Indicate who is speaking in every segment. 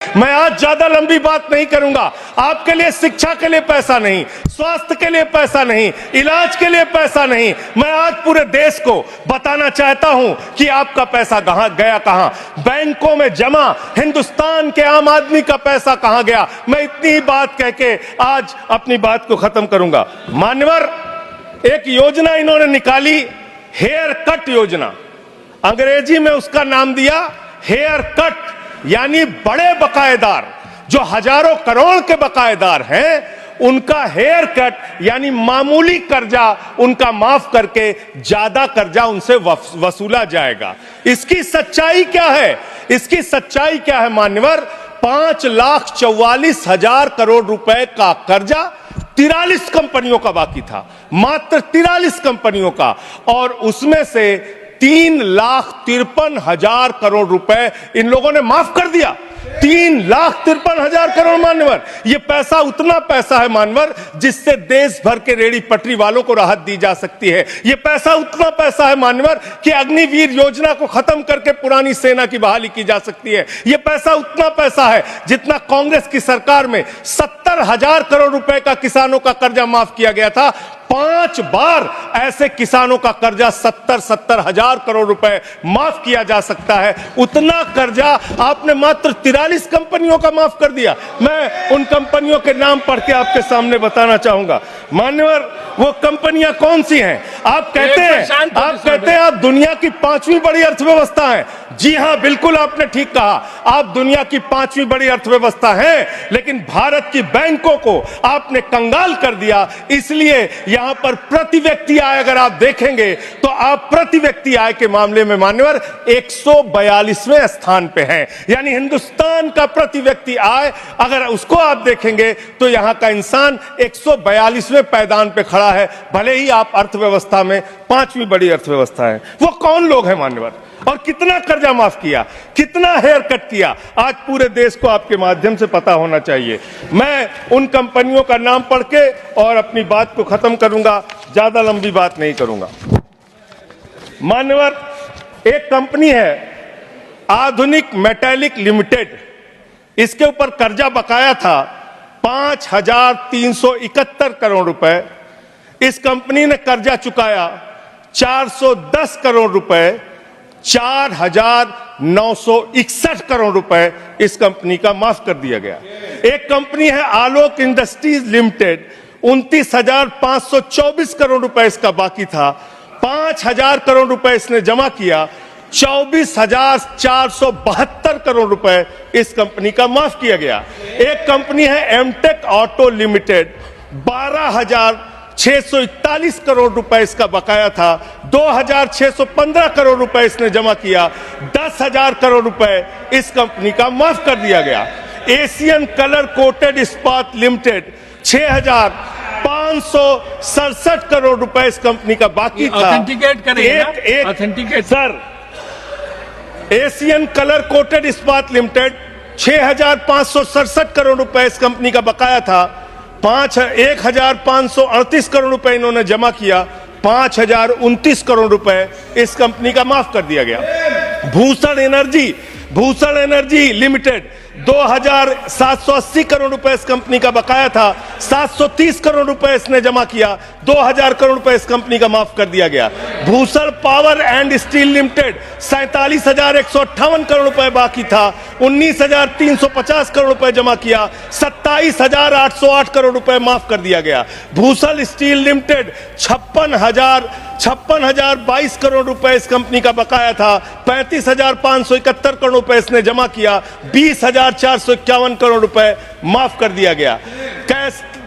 Speaker 1: मैं आज ज्यादा लंबी बात नहीं करूंगा। आपके लिए शिक्षा के लिए पैसा नहीं, स्वास्थ्य के लिए पैसा नहीं, इलाज के लिए पैसा नहीं। मैं आज पूरे देश को बताना चाहता हूं कि आपका पैसा कहां गया, कहां बैंकों में जमा हिंदुस्तान के आम आदमी का पैसा कहां गया। मैं इतनी ही बात कह के आज अपनी बात को खत्म करूंगा। मान्यवर, एक योजना इन्होंने निकाली, हेयर कट योजना। अंग्रेजी में उसका नाम दिया हेयर कट, यानी बड़े बकायेदार जो हजारों करोड़ के बकायेदार हैं उनका हेयर कट, यानी मामूली कर्जा उनका माफ करके ज्यादा कर्जा उनसे वसूला जाएगा। इसकी सच्चाई क्या है? इसकी सच्चाई क्या है मान्यवर? 5,44,000 करोड़ रुपए का कर्जा 43 कंपनियों का बाकी था, मात्र 43 कंपनियों का, और उसमें से 3,53,000 करोड़ रुपए इन लोगों ने माफ कर दिया। 3,53,000 करोड़ मान्यवर, ये पैसा उतना पैसा है मान्यवर जिससे देश भर के रेड़ी पटरी वालों को राहत दी जा सकती है। ये पैसा उतना पैसा है मान्यवर कि अग्निवीर योजना को खत्म करके पुरानी सेना की बहाली की जा सकती है। ये पैसा उतना पैसा है जितना कांग्रेस की सरकार में 70,000 करोड़ रुपए का किसानों का कर्जा माफ किया गया था। 5 बार ऐसे किसानों का कर्जा 70,000 करोड़ रुपए माफ किया जा सकता है। उतना कर्जा आपने मात्र 43 कंपनियों का माफ कर दिया। मैं उन कंपनियों के नाम पढ़ के आपके सामने बताना चाहूंगा। मान्यवर, वो कंपनियां कौन सी हैं? आप कहते हैं आप दुनिया की 5वीं बड़ी अर्थव्यवस्था है। जी हां, बिल्कुल आपने ठीक कहा, आप दुनिया की 5वीं बड़ी अर्थव्यवस्था हैं, लेकिन भारत की बैंकों को आपने कंगाल कर दिया। इसलिए यहां पर प्रति व्यक्ति आय अगर आप देखेंगे तो आप प्रति व्यक्ति आय के मामले में मान्यवर 142वें स्थान पे हैं। यानी हिंदुस्तान का प्रति व्यक्ति आय अगर उसको आप देखेंगे तो यहां का इंसान 142वें पायदान पे खड़ा है, भले ही आप अर्थव्यवस्था में 5वीं बड़ी अर्थव्यवस्था है। वो कौन लोग हैं मान्यवर, और कितना कर्जा माफ किया, कितना हेयर कट किया, आज पूरे देश को आपके माध्यम से पता होना चाहिए। मैं उन कंपनियों का नाम पढ़ के और अपनी बात को खत्म करूंगा, ज्यादा लंबी बात नहीं करूंगा। मान्यवर, एक कंपनी है आधुनिक मेटालिक लिमिटेड, इसके ऊपर कर्जा बकाया था 5,371 करोड़ रुपए। इस कंपनी ने कर्जा चुकाया 410 करोड़ रुपए, 4,961 करोड़ रुपए इस कंपनी का माफ कर दिया गया। एक कंपनी है आलोक इंडस्ट्रीज लिमिटेड, 29,524 करोड़ रुपए इसका बाकी था, 5,000 करोड़ रुपए इसने जमा किया, 24,472 करोड़ रुपए इस कंपनी का माफ किया गया। एक कंपनी है एमटेक ऑटो लिमिटेड, 12,641 करोड़ रुपए इसका बकाया था, 2,615 करोड़ रुपए इसने जमा किया, 10,000 करोड़ रुपए इस कंपनी का माफ कर दिया गया। एशियन कलर कोटेड इस्पात लिमिटेड, 6,567 करोड़ रुपए इस कंपनी का बाकी था।
Speaker 2: ऑथेंटिकेट करेंगे authenticate
Speaker 1: sir, Asian colour coated इस्पात लिमिटेड 6,567 करोड़ रुपए इस कंपनी का बकाया था, 1,538 करोड़ रुपए इन्होंने जमा किया, 5,029 करोड़ रुपए इस कंपनी का माफ कर दिया गया। भूषण एनर्जी लिमिटेड, 2,780 करोड़ रुपए इस कंपनी का बकाया था, 730 करोड़ रुपए इसने जमा किया, 2,000 करोड़ रुपए इस कंपनी का माफ कर दिया गया। Bhushan power and steel limited, 47,158 crore रुपए बाकी था, 19,350 करोड़ रुपए जमा किया, 27,808 करोड़ रुपए माफ कर दिया गया। भूषण स्टील लिमिटेड, 56,022 करोड़ रुपए इस कंपनी का बकाया था, 35,571 करोड़ रुपए इसने जमा किया, 20,451 करोड़ रुपए माफ कर दिया गया।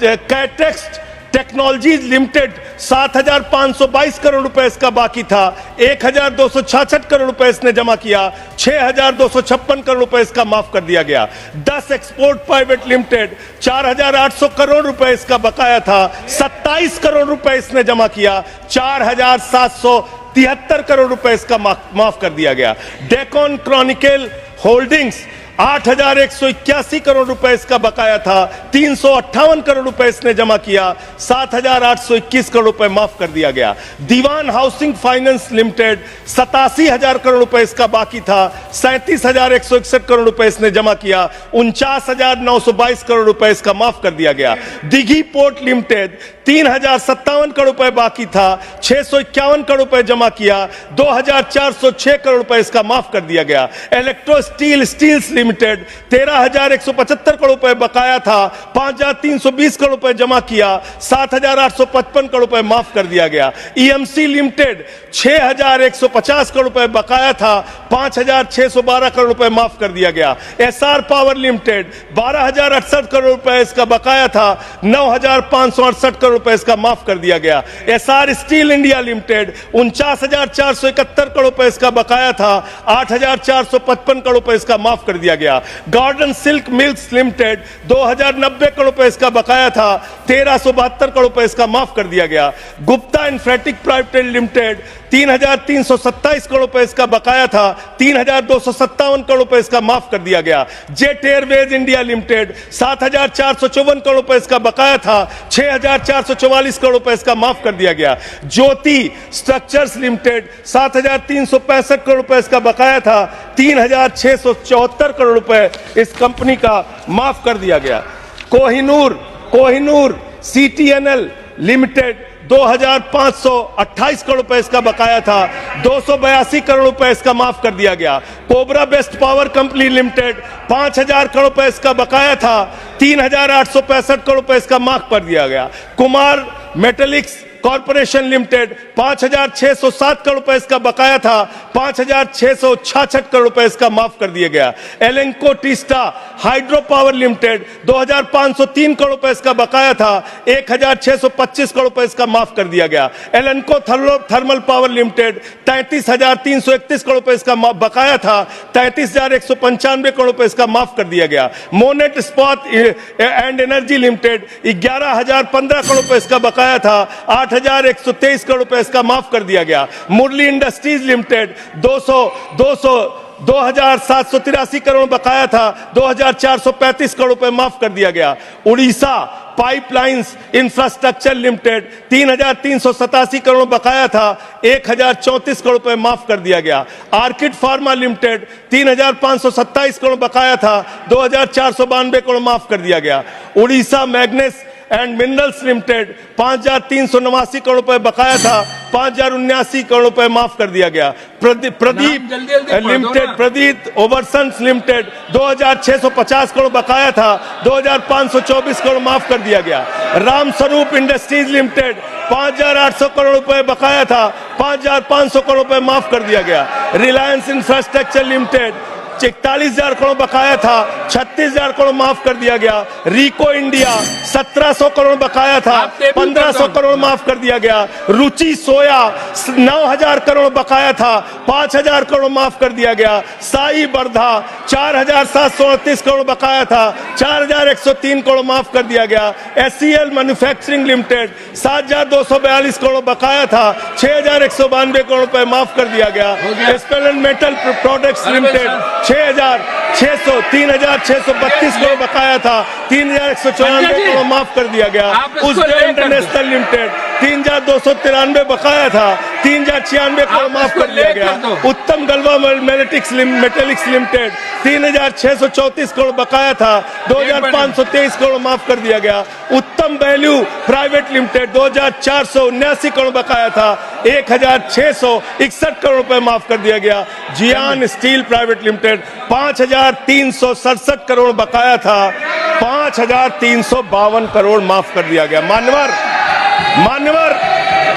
Speaker 1: कैटेक्स टेक्नोलॉजीज लिमिटेड, 7,522 करोड़ रुपए इसका बाकी था, 1,266 करोड़ रुपए इसने जमा किया, 6,256 करोड़ रुपए इसका माफ कर दिया गया। 10 एक्सपोर्ट प्राइवेट लिमिटेड, 4,800 करोड़ रुपए इसका बकाया था, 27 करोड़ रुपए इसने जमा किया, 4,773 करोड़ रुपए इसका माफ कर दिया गया। डेकन क्रॉनिकल होल्डिंग्स 8,181 करोड़ रुपए इसका बकाया था, 358 करोड़ रुपए इसने जमा किया, 7,821 करोड़ रुपए माफ कर दिया गया। दीवान हाउसिंग फाइनेंस लिमिटेड 87,000 करोड़ रुपए इसका बाकी था, 37,161 करोड़ रुपए इसने जमा किया, 49,922 करोड़ रुपए इसका माफ कर दिया गया। दिघी पोर्ट लिमिटेड 3,057 करोड़ रुपए बाकी था, 651 करोड़ रुपए जमा किया, 2,406 करोड़ रुपए इसका माफ कर दिया गया। Electro steel steels limited 13,175 crore रुपए बकाया था, 5,320 करोड़ रुपए जमा किया, 7,855 करोड़ रुपए माफ कर दिया गया। ईएमसी लिमिटेड 6,150 करोड़ रुपए बकाया था, 5,612 करोड़ रुपए माफ कर दिया गया। एसआर पावर लिमिटेड 12,068 करोड़ रुपए इसका बकाया था, 9,568 करोड़ रुपए इसका माफ कर दिया गया। SR steel India limited 49,471 crore रुपए इसका बकाया था, 8,455 करोड़ रुपए इसका माफ कर दिया गया। Garden silk mills limited 2,090 crore रुपए इसका बकाया था, 1,372 करोड़ रुपए इसका माफ कर दिया गया। Gupta Infratech private limited 3,327 crore रुपए इसका बकाया था, 3,257 करोड़ रुपए इसका माफ कर दिया गया। Jet Airways India limited 7,454 crore रुपए इसका बकाया था, 6,444 करोड़ रुपए इसका माफ कर दिया गया। ज्योति स्ट्रक्चर्स लिमिटेड 7,365 करोड़ रुपए इसका बकाया था, 3,674 करोड़ रुपए इस कंपनी का माफ कर दिया गया। कोहिनूर सीटीएनएल लिमिटेड 2,528 करोड़ रुपए इसका बकाया था, 282 करोड़ रुपए इसका माफ कर दिया गया। Cobra best power company limited 5,000 crore रुपए इसका बकाया था, 3,865 करोड़ रुपए इसका माफ कर दिया गया। Kumar metallics corporation limited 5,607 crore रुपए इसका बकाया था, 5,666 करोड़ रुपए इसका माफ कर दिया गया। Lanco Teesta hydro power limited 2,503 crore रुपए इसका बकाया था, 1,625 करोड़ रुपए इसका माफ कर दिया गया। एलेंको थर्मल पावर लिमिटेड 33,331 करोड़ रुपए इसका बकाया था, 33,195 करोड़ रुपए इसका माफ कर दिया गया। Monnet Ispat and energy limited 11,015 crore रुपए इसका बकाया था, 8,123 करोड़ रुपए इसका माफ कर दिया गया। मुरली इंडस्ट्रीज लिमिटेड 2,783 करोड़ बकाया था, 2,435 करोड़ रुपए माफ कर दिया गया। Orissa pipelines infrastructure limited 3,387 crore बकाया था, 1,034 करोड़ रुपए माफ कर दिया गया। आर्किड फार्मा लिमिटेड 3,527 करोड़ बकाया था, 2,492 करोड़ माफ कर दिया गया। Orissa मैग्नेस and minerals limited 5,389 crore रुपए बकाया था, 5,079 करोड़ रुपए माफ कर दिया गया। प्रदीप लिमिटेड प्रदीप ओवरसन्स लिमिटेड 2,650 करोड़ बकाया था, 2,524 करोड़ माफ कर दिया गया। राम स्वरूप इंडस्ट्रीज लिमिटेड 5,800 करोड़ रुपए बकाया था, 5,500 करोड़ रुपए माफ कर दिया गया। रिलायंस इंफ्रास्ट्रक्चर लिमिटेड 41,000 करोड़ बकाया था, 36,000 करोड़ माफ कर दिया गया। रिको इंडिया 1,700 करोड़ बकाया था, 1,500 करोड़ माफ कर दिया गया। रुचि सोया 9,000 करोड़ बकाया था, 5,000 करोड़ माफ कर दिया गया। साई बर्धा 4,738 करोड़ बकाया था, 4,103 करोड़ माफ कर दिया गया। एससीएल मैन्युफैक्चरिंग लिमिटेड 7,242 करोड़ बकाया था, 6,192 करोड़ रुपए माफ कर दिया गया। स्पेलेंट मेटल प्रोडक्ट्स लिमिटेड 3,632 करोड़ बकाया था, 3,194 करोड़ माफ कर दिया गया। उज्जैन इंटरनेशनल लिमिटेड 3,293 बकाया था, 3,096 करोड़ माफ कर दिया गया। उत्तम गलवा मेटेलिक्स लिमिटेड 3,634 करोड़ बकाया था, 2,523 करोड़ माफ कर दिया गया। उत्तम वैल्यू प्राइवेट लिमिटेड 2,479 करोड़ बकाया था, 1,661 करोड़ रुपए माफ कर दिया गया। जियान स्टील प्राइवेट लिमिटेड 5,367 करोड़ बकाया था, 5,352 करोड़ माफ कर दिया गया। मान्यवर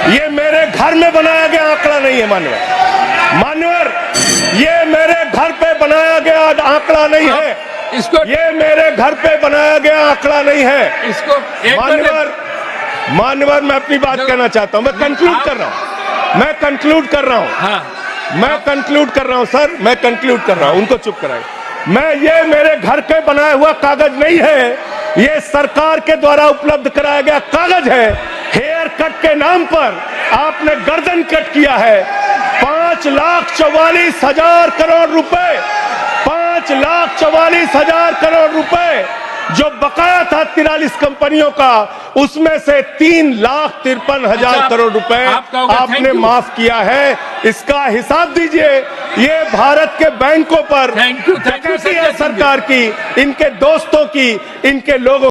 Speaker 1: ये मेरे घर में बनाया गया आंकड़ा नहीं है। मान्यवर ये मेरे घर पे बनाया गया आंकड़ा नहीं है। ये मेरे घर पे बनाया गया आंकड़ा नहीं है। मान्यवर मैं अपनी बात कहना चाहता हूं। मैं कंक्लूड कर रहा हूं। मैं कंक्लूड कर रहा हूं। उनको चुप कराए। ये मेरे घर के बनाया हुआ कागज नहीं है, ये सरकार के द्वारा उपलब्ध कराया गया कागज है। हेयर कट के नाम पर आपने गर्दन कट किया है। 5,44,000 करोड़ रुपए 5,44,000 करोड़ रुपए जो बकाया था 43 कंपनियों का, उसमें से 3,53,000
Speaker 2: अच्छा,
Speaker 1: करोड़ रुपए
Speaker 2: आपका होगा,
Speaker 1: आपने
Speaker 2: thank you।
Speaker 1: माफ किया है। इसका हिसाब दीजिए। ये भारत के बैंकों पर
Speaker 2: Thank you,
Speaker 1: डकैती है
Speaker 2: संजय सिंह जी।
Speaker 1: सरकार की, इनके दोस्तों की, इनके लोगों